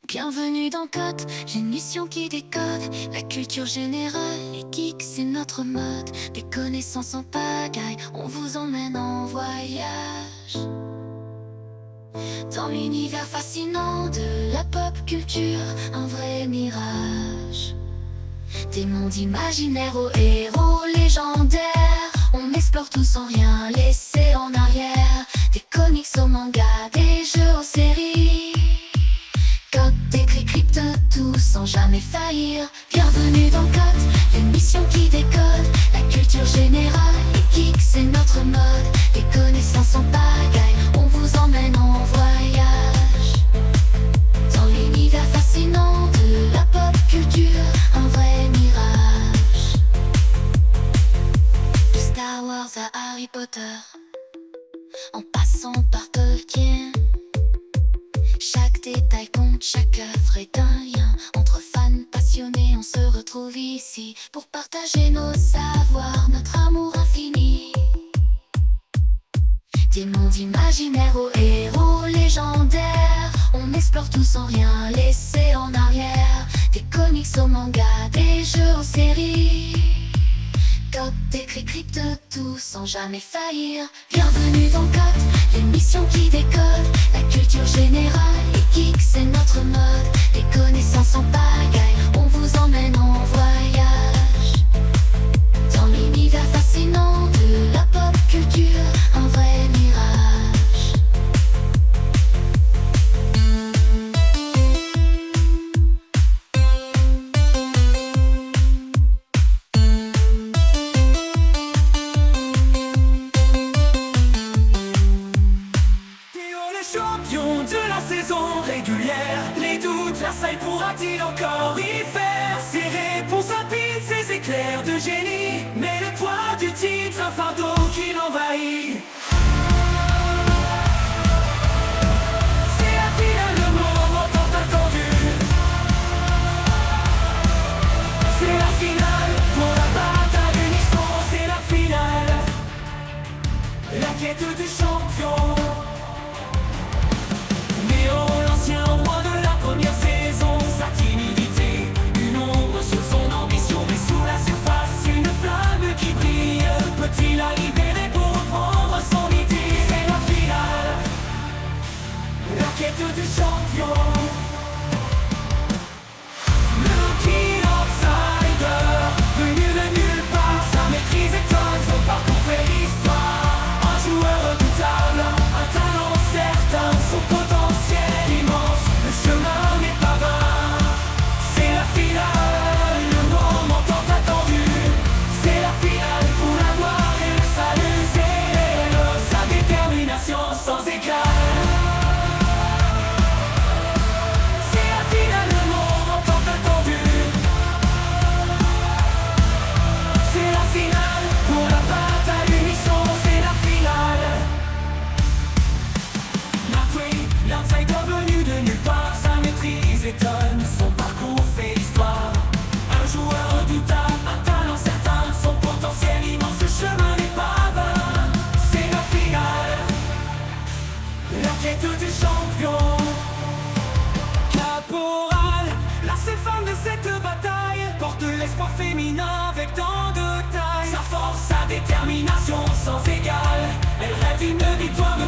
Bienvenue dans Code, j'ai une mission qui décode la culture générale. Les geeks, c'est notre mode. Des connaissances en pagaille, on vous emmène en voyage dans l'univers fascinant de la pop culture, un vrai mirage. Des mondes imaginaires aux héros légendaires, on explore tout sans rien laisser en arrière. Des comics aux mangas, des jeux aux séries, Code décrypte tout sans jamais faillir. Bienvenue dans Code, l'émission qui décode la culture générale. Les geeks, c'est notre mode. Des connaissances en pagaille, on vous emmène en voyage dans l'univers fascinant de la pop culture, un vrai mirage. De Star Wars à Harry Potter, en passant par Tolkien, chaque détail compte, chaque œuvre est un lien. Entre fans passionnés, on se retrouve ici pour partager nos savoirs, notre amour infini. Des mondes imaginaires aux héros légendaires, on explore tout sans rien laisser en arrière. Des comics aux mangas, des jeux aux séries, Code décrypte tout sans jamais faillir. Bienvenue dans Code, l'émission qui décode la culture générale. Les geeks, c'est notre mode. Des connaissances en pagaille, on vous emmène en voyage dans l'univers fascinant de la pop culture, un vrai mirage. Champion de la saison régulière, les doutes, Versailles pourra-t-il encore y faire? Ses réponses rapides, ses éclairs de génie, mais le poids du titre, un fardeau qui l'envahit. C'est la finale, le moment tant attendu. C'est la finale, pour la bataille unisson, c'est la finale. La quête du champion. L'ancien roi de la première saison, sa timidité, une ombre sur son ambition, mais sous la surface, une flamme qui brille. Peut-il la libérer pour reprendre son idée? C'est la finale, la quête du champion. Le Rookie Outsider, venu de nulle part, sa maîtrise étonne, son parcours fait l'histoire. Un joueur redoutable, un talent certain, son potentiel immense, le chemin n'est pas vain. C'est la finale, le moment tant attendu. C'est la finale pour la gloire et le salut. C'est sa détermination sans égal. C'est la finale, le moment tant attendu. C'est la finale pour la bataille unisson. C'est la finale. L'outsider venu de nulle part, sa maîtrise étonne, son parcours fait histoire. Un joueur redoutable, un talent certain, son potentiel immense, le chemin n'est pas vain. C'est la finale, la quête du champion. Caporal, la femme de cette bataille, porte l'espoir féminin avec tant de taille. Sa force, sa détermination sans égale, elle rêve d'une victoire de